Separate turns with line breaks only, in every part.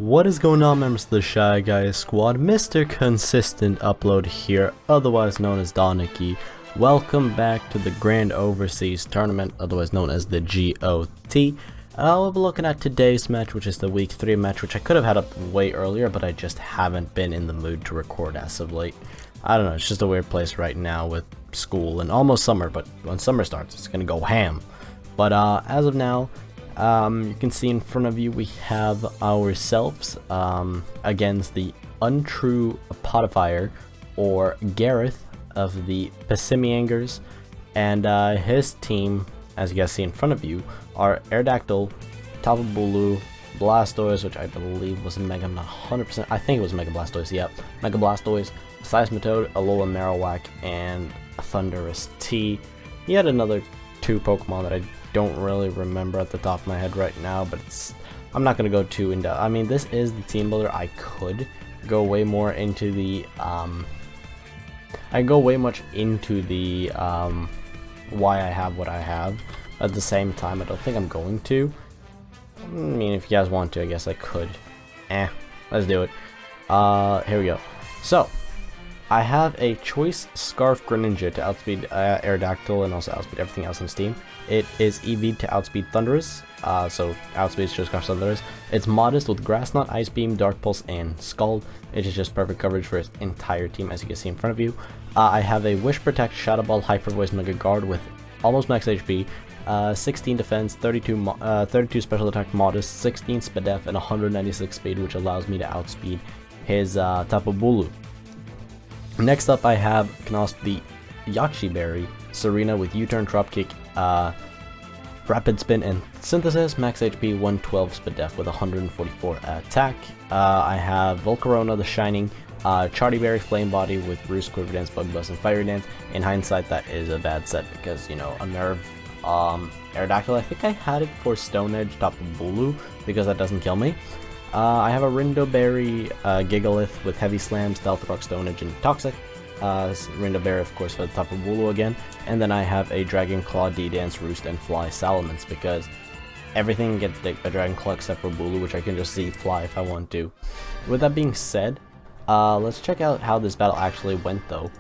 What is going on, members of the Shy Guys Squad? Mr. Consistent Upload here, otherwise known as Danekii. Welcome back to the Grand Overseas Tournament, otherwise known as the GOT. We'll be looking at today's match, which is the Week 3 match, which I could have had up way earlier, but I just haven't been in the mood to record as of late. I don't know, it's just a weird place right now with school and almost summer, but when summer starts, it's gonna go ham. But as of now, you can see in front of you we have ourselves against the untrue Potiphire, or Gareth of the Passimiangers, and his team, as you guys see in front of you, are Aerodactyl, Tapu Bulu, Blastoise, which I believe was a Mega, I'm not 100%, I think it was Mega Blastoise, yeah, Mega Blastoise, Seismitoad, Alola Marowak, and a Thundurus T. He had another two Pokemon that I don't really remember at the top of my head right now, but I'm not gonna go too into. I mean, this is the team builder. I could go way more into the I go way much into the why I have what I have. At the same time, I don't think I'm going to. I mean, if you guys want to, I guess I could. Let's do it. Here we go. So I have a Choice Scarf Greninja to outspeed Aerodactyl and also outspeed everything else in his team. It is EV'd to outspeed Thundurus, so outspeeds Choice Scarf Thundurus. It's modest with Grass Knot, Ice Beam, Dark Pulse, and Scald. It is just perfect coverage for his entire team, as you can see in front of you. I have a Wish Protect, Shadow Ball, Hyper Voice, Mega Guard with almost max HP, 16 defense, 32 special attack modest, 16 speed def, and 196 speed, which allows me to outspeed his Tapu Bulu. Next up, I have Knosp the Yachi Berry, Serena with U-Turn, Dropkick, Rapid Spin, and Synthesis, max HP, 112 speed def with 144 attack. I have Volcarona the Shining, Charty Berry, Flame Body with Roost, Quiver Dance, Bug Buzz, and Fire Dance. In hindsight, that is a bad set because, you know, a Nerve Aerodactyl, I think I had it for Stone Edge Tapu Bulu because that doesn't kill me. I have a Rindo Berry, Gigalith with Heavy Slam, Stealth Rock, Stone Edge, and Toxic. Rindo Berry, of course, for the Tapu Bulu again. And then I have a Dragon Claw, D-Dance, Roost, and Fly Salamence because everything gets dicked by Dragon Claw except for Bulu, which I can just see fly if I want to. With that being said, let's check out how this battle actually went though.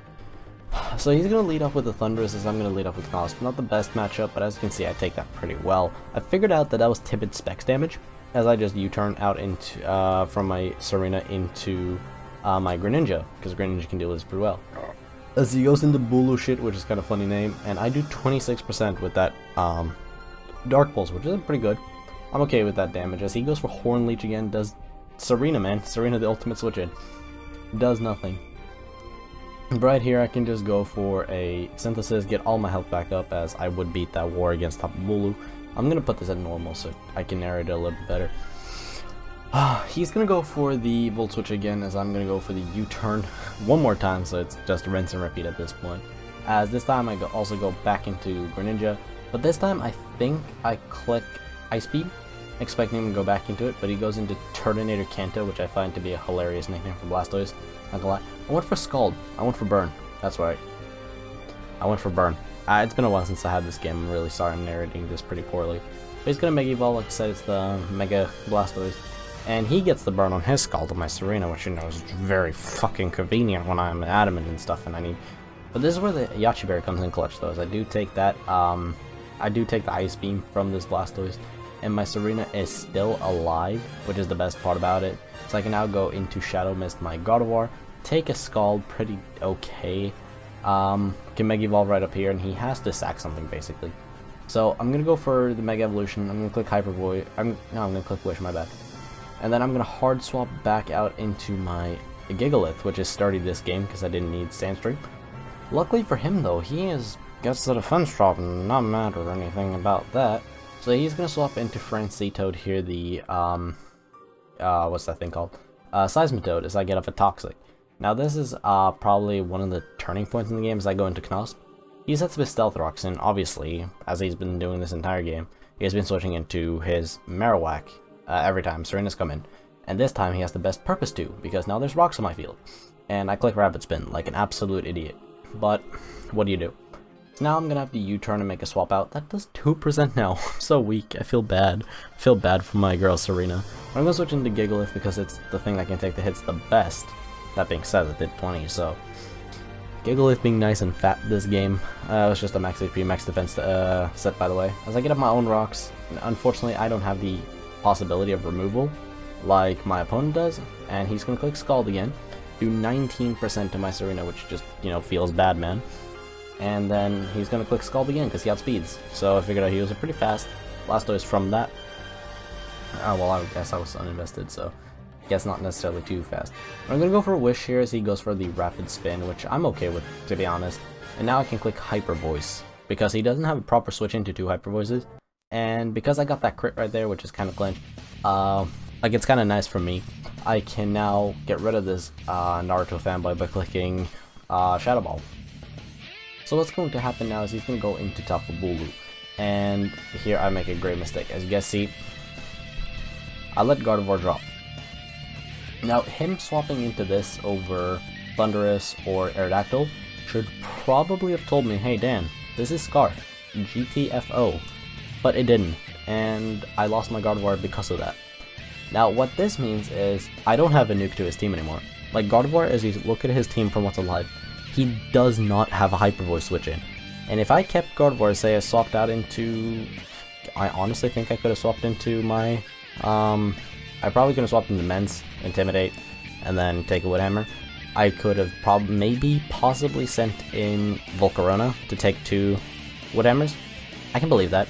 So he's going to lead off with the Thundurus as I'm going to lead off with Knosp. Not the best matchup, but as you can see, I take that pretty well. I figured out that was Tepid Specs damage, as I just U-turn out into from my Serena into my Greninja, because Greninja can deal with this pretty well. As he goes into Bulu shit, which is kind of a funny name, and I do 26% with that Dark Pulse, which is pretty good. I'm okay with that damage. As he goes for Horn Leech again, does Serena, man. Serena, the ultimate switch in. Does nothing. Right here, I can just go for a Synthesis, get all my health back up, as I would beat that war against Tapu Bulu. I'm going to put this at normal so I can narrate it a little bit better. He's going to go for the Volt Switch again, as I'm going to go for the U-turn one more time, so it's just rinse and repeat at this point. As this time I also go back into Greninja, but this time I think I click Ice Beam, expecting him to go back into it, but he goes into Turtonator Kanto, which I find to be a hilarious nickname for Blastoise. Not gonna lie. I went for Scald. I went for Burn. That's right. I went for Burn. It's been a while since I had this game. I'm really sorry I'm narrating this pretty poorly. But he's gonna Mega Evolve, like I said, it's the Mega Blastoise. And he gets the burn on his Scald on my Serena, which, you know, is very fucking convenient when I'm adamant and stuff and I need. But this is where the Yachi Berry comes in clutch though, as I do take that, I do take the Ice Beam from this Blastoise, and my Serena is still alive, which is the best part about it. So I can now go into Shadow Mist my Gardevoir, take a Scald pretty okay, can Mega Evolve right up here, and he has to sack something basically. So I'm gonna go for the Mega Evolution. I'm gonna click Hyper Voice. I'm gonna click Wish, my bad. And then I'm gonna hard swap back out into my Gigalith, which is sturdy this game because I didn't need Sandstream. Luckily for him though, he gets the defense drop and not mad or anything about that. So he's gonna swap into Francitoad here, the what's that thing called? Seismitoad, as I get up a Toxic. Now this is probably one of the turning points in the game as I go into Knosp. He sets up his Stealth Rocks, and obviously, as he's been doing this entire game, he has been switching into his Marowak every time Serena's come in. And this time he has the best purpose to, because now there's rocks on my field. And I click Rapid Spin like an absolute idiot. But what do you do? So now I'm gonna have to U-turn and make a swap out. That does 2% now. I'm so weak. I feel bad. I feel bad for my girl Serena. I'm gonna switch into Gigalith because it's the thing that can take the hits the best. That being said, it did 20, so Gigalith being nice and fat this game. It was just a max HP, max defense set, by the way. As I get up my own rocks, unfortunately I don't have the possibility of removal like my opponent does, and he's gonna click Scald again, do 19% to my Serena, which just, you know, feels bad, man. And then he's gonna click Scald again because he outspeeds. So I figured out he was pretty fast. Blastoise from that. Well, I guess I was uninvested, so I guess not necessarily too fast. I'm gonna go for a Wish here as he goes for the Rapid Spin, which I'm okay with, to be honest. And now I can click Hyper Voice because he doesn't have a proper switch into 2 Hyper Voices. And because I got that crit right there, which is kind of clinch, like it's kind of nice for me, I can now get rid of this Naruto fanboy by clicking Shadow Ball. So what's going to happen now is he's going to go into Tapu Bulu. And here I make a great mistake. As you guys see, I let Gardevoir drop. Now him swapping into this over Thundurus or Aerodactyl should probably have told me, hey Dan, this is Scarf, GTFO. But it didn't, and I lost my Gardevoir because of that. Now what this means is I don't have a nuke to his team anymore. Like Gardevoir, as you look at his team from what's alive, he does not have a Hyper Voice switch in. And if I kept Gardevoir, say I swapped out into... I honestly think I could have swapped into my... I probably could have swapped into Mence, Intimidate, and then take a Wood Hammer. I could have possibly sent in Volcarona to take 2 Wood Hammers. I can believe that.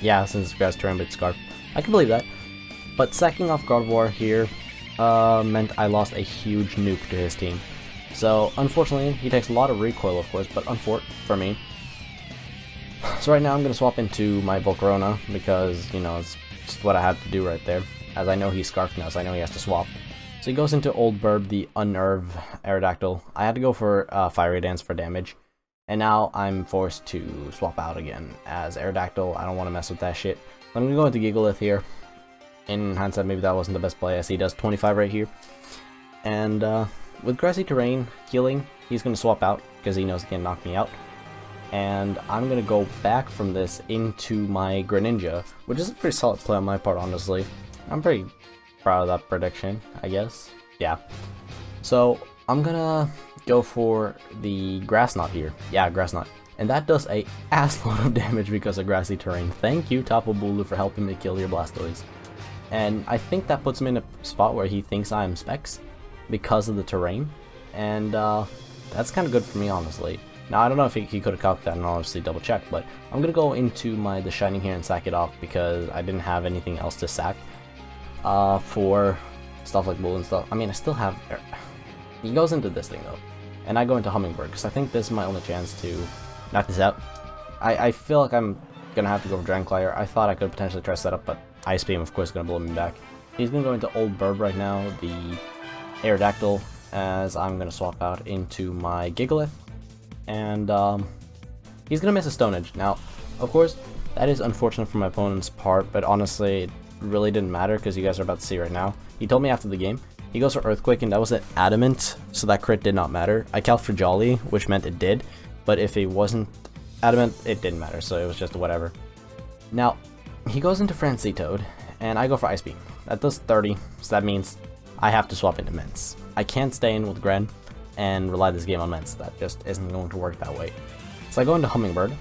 Yeah, since Grass Terrain but Scarf. I can believe that. But sacking off Gardevoir here meant I lost a huge nuke to his team. So, unfortunately, he takes a lot of recoil, of course, but for me. So right now I'm going to swap into my Volcarona, because, you know, it's just what I had to do right there. As I know he's Scarfed now, so I know he has to swap. So he goes into Old Burb, the Unnerve Aerodactyl. I had to go for Fiery Dance for damage. And now I'm forced to swap out again as Aerodactyl. I don't want to mess with that shit. I'm going to go into Gigalith here. In hindsight, maybe that wasn't the best play, as he does 25 right here. And with Grassy Terrain healing, he's going to swap out because he knows he can knock me out. And I'm going to go back from this into my Greninja, which is a pretty solid play on my part, honestly. I'm pretty proud of that prediction, I guess. Yeah. So I'm going to go for the Grass Knot here. Yeah, Grass Knot. And that does a assload of damage because of Grassy Terrain. Thank you, Tapu Bulu, for helping me kill your Blastoise. And I think that puts him in a spot where he thinks I am Specs because of the terrain. And that's kind of good for me, honestly. Now, I don't know if he could have calculated that and obviously double check, but I'm going to go into the Shining here and sack it off because I didn't have anything else to sack for stuff like Bull and stuff. I mean, I still have... He goes into this thing, though. And I go into Hummingbird because I think this is my only chance to knock this out. I feel like I'm going to have to go for Dragon Claire. I thought I could potentially try to set up, but Ice Beam, of course, is going to blow me back. He's going to go into Old Burb right now, the Aerodactyl, as I'm going to swap out into my Gigalith. And he's going to miss a Stone Edge. Now, of course, that is unfortunate for my opponent's part, but honestly, it really didn't matter because you guys are about to see right now. He told me after the game, he goes for Earthquake, and that was an Adamant, so that crit did not matter. I calced for Jolly, which meant it did, but if it wasn't Adamant, it didn't matter, so it was just whatever. Now, he goes into Francitoad, and I go for Ice Beam. That does 30, so that means I have to swap into Mence. I can't stay in with Gren and rely this game on Mence. That just isn't going to work that way. So I go into Hummingbird.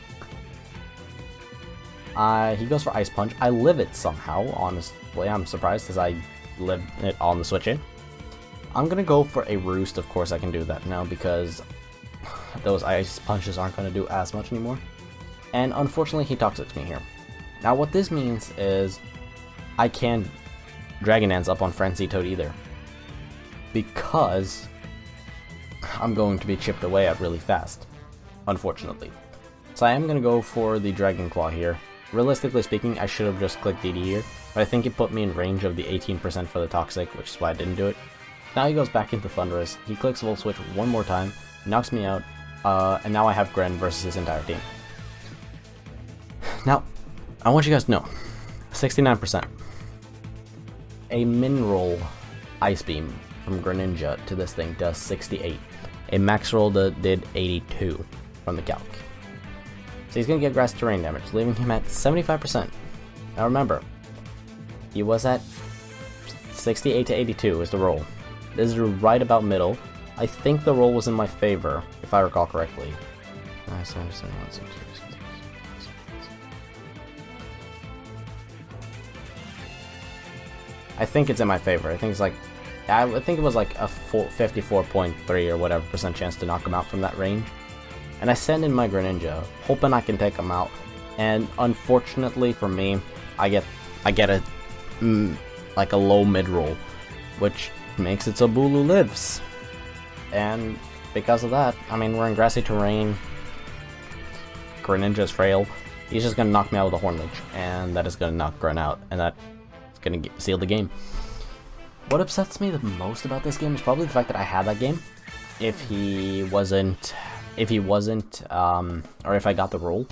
He goes for Ice Punch. I live it somehow, honestly. I'm surprised as I live it on the switch in. I'm going to go for a Roost. Of course I can do that now because those Ice Punches aren't going to do as much anymore. And unfortunately he Toxics me here. Now what this means is I can't Dragon Dance up on Francitoad either, because I'm going to be chipped away at really fast, unfortunately. So I am going to go for the Dragon Claw here. Realistically speaking, I should have just clicked DD here, but I think it put me in range of the 18% for the Toxic, which is why I didn't do it. Now he goes back into Thundurus, he clicks Volt Switch one more time, knocks me out, and now I have Gren versus his entire team. Now, I want you guys to know, 69%. A Mineral Ice Beam from Greninja to this thing does 68. A Max Roll did 82 from the calc. So he's gonna get grass terrain damage, leaving him at 75%. Now remember, he was at 68 to 82 is the roll. This is right about middle. I think the roll was in my favor, if I recall correctly. I think it's in my favor. I think it's like, I think it was like a 54.3 or whatever % chance to knock him out from that range. And I send in my Greninja, hoping I can take him out. And unfortunately for me, I get a like a low mid roll, which makes it so Bulu lives. And because of that, I mean, we're in grassy terrain. Greninja's frail. He's just gonna knock me out with a Horn Leech, and that is gonna knock Gren out, and that is gonna seal the game. What upsets me the most about this game is probably the fact that I had that game. If he wasn't, or if I got the roll.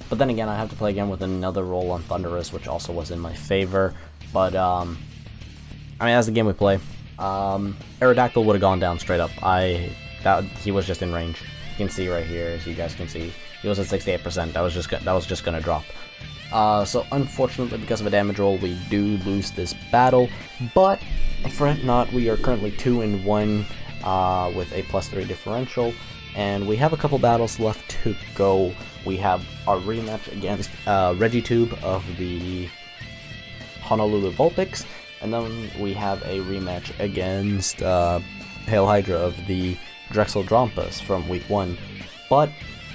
But then again, I have to play again with another roll on Thundurus, which also was in my favor. But I mean, as the game we play, Aerodactyl would have gone down straight up. He was just in range. You can see right here, as you guys can see, he was at 68%. That was just gonna drop. So unfortunately, because of a damage roll, we do lose this battle. But fret not, we are currently 2-1 with a +3 differential, and we have a couple battles left to go. We have our rematch against Regitube of the Honolulu Vulpix, and then we have a rematch against Hail Hydra of the Drexel Drompus from Week 1. But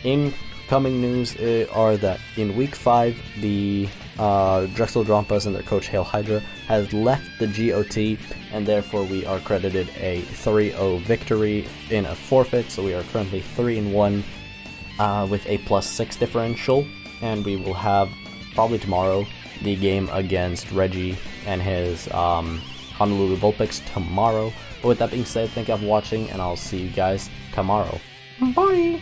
incoming news are that in Week 5, the Drexel Drompus and their coach Hail Hydra has left the GOT, and therefore we are credited a 3-0 victory in a forfeit, so we are currently 3-1 with a +6 differential, and we will have, probably tomorrow, the game against Reggie and his Honolulu Vulpix tomorrow. But with that being said, thank you for watching, and I'll see you guys tomorrow. Bye!